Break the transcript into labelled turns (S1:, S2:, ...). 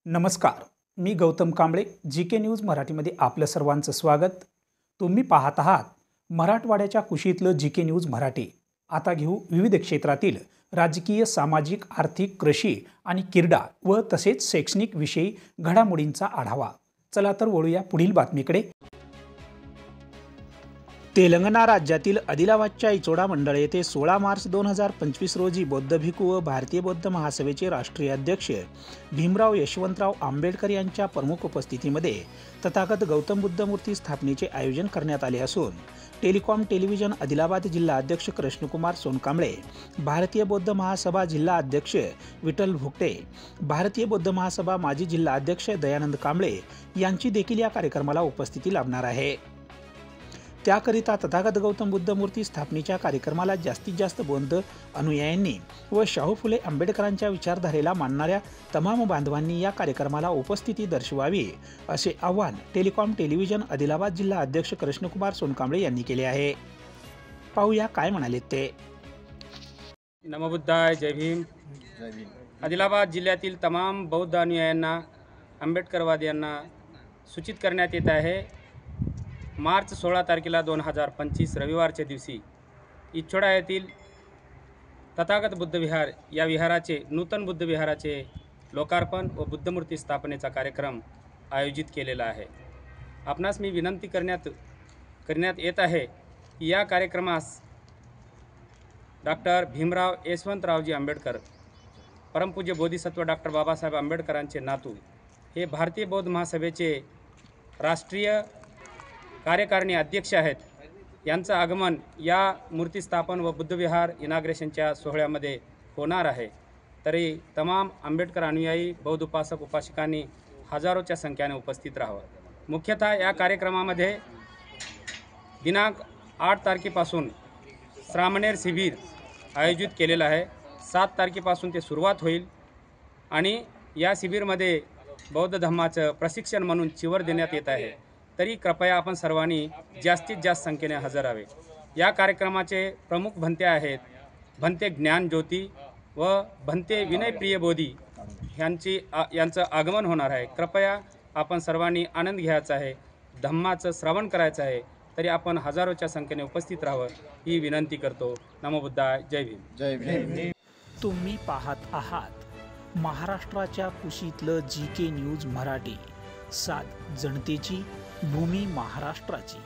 S1: नमस्कार, मी Gautam Kamble. GK. News मराठीमध्ये आपलं सर्वांचं स्वागत. तुम्ही पाहत आहात मराठवाड्याच्या कुशीतलं जी.के. न्यूज मराठी. आता घेऊ विविध क्षेत्रातील राजकीय, सामाजिक, आर्थिक, कृषी आणि क्रीडा व तसेच शैक्षणिक विषयी घडामोडींचा आढावा. चला तर वळूया पुढील बातमीकडे. तेलंगणा राज्यातील आदिलाबादच्या इचोडा मंडळ येथे 16 मार्च 2025 रोजी बौद्ध भिक्खू व भारतीय बौद्ध महासभेचे राष्ट्रीय अध्यक्ष भीमराव यशवंतराव आंबेडकर यांच्या प्रमुख उपस्थितीमध्ये तथागत गौतम बुद्ध मूर्ती स्थापनेचे आयोजन करण्यात आले असून टेलिकॉम टेलिव्हिजन आदिलाबाद जिल्हा अध्यक्ष कृष्णकुमार सोनकांबळे, भारतीय बौद्ध महासभा जिल्हा अध्यक्ष विठ्ठल भुकटे, भारतीय बौद्ध महासभा माजी जिल्हा अध्यक्ष दयानंद कांबळे यांची देखील या कार्यक्रमाला उपस्थिती लाभणार आहे. त्याकरिता तथागत गौतम बुद्ध मूर्ती स्थापनेच्या कार्यक्रमाला जास्तीत जास्त बौद्ध अनुयायांनी व शाहू फुले आंबेडकरांच्या विचारधारेला मानणाऱ्या तमाम बांधवांनी या कार्यक्रमाला उपस्थिती दर्शवावी असे आवाहन टेलिकॉम टेलिव्हिजन आदिलाबाद जिल्हा अध्यक्ष कृष्णकुमार सोनकांबळे यांनी केले आहे. पाहूया काय म्हणाले ते.
S2: नमो बुद्धाय, जय भीम. आदिलाबाद जिल्ह्यातील तमाम बौद्ध अनुयायांना, आंबेडकरवादियांना सूचित करण्यात येत आहे, मार्च 16 तारखेला 2025 रविवारच्या दिवशी इचोडा येथील तथागत बुद्ध विहार या विहाराचे नूतन बुद्ध विहाराचे लोकार्पण व बुद्धमूर्ती स्थापनेचा कार्यक्रम आयोजित केलेला आहे. आपणास मी विनंती करण्यात येत आहे की या कार्यक्रमास डॉक्टर भीमराव यशवंतरावजी आंबेडकर, परमपूज्य बोधिसत्व डॉक्टर बाबासाहेब आंबेडकरांचे नातू, हे भारतीय बौद्ध महासभेचे राष्ट्रीय कार्यकारिणी अध्यक्ष आहेत, यांचं आगमन या मूर्तीस्थापन व बुद्धविहार इनाग्रेशनच्या सोहळ्यामध्ये होणार आहे. तरी तमाम आंबेडकर अनुयायी, बौद्ध उपासक उपासिकांनी हजारोच्या संख्येने उपस्थित राहावं. मुख्यतः या कार्यक्रमामध्ये दिनांक 8 तारखेपासून श्रामणेर शिबिर आयोजित केलेलं आहे. 7 तारखेपासून ते सुरुवात होईल आणि या शिबिरमध्ये बौद्ध धम्माचं प्रशिक्षण म्हणून चिवर देण्यात येत आहे. तरी कृपया आपण सर्वांनी जास्तीत जास्त संख्येने हजर राहावे. या कार्यक्रमाचे प्रमुख भंते आहेत भंते ज्ञानज्योती व भंते विनयप्रिय बोधी यांचं आगमन होणार आहे. कृपया आपण सर्वांनी आनंद घ्यायचा आहे, धम्माचं श्रवण करायचं आहे. तरी आपण हजारोच्या संख्येने उपस्थित राहावं ही विनंती करतो. नमो बुद्धाय, जय भीम.
S3: जय भीम.
S1: तुम्ही पाहत आहात महाराष्ट्राच्या कुशीतलं जी.के. न्यूज मराठी. सात जनतेची, भूमी महाराष्ट्राची.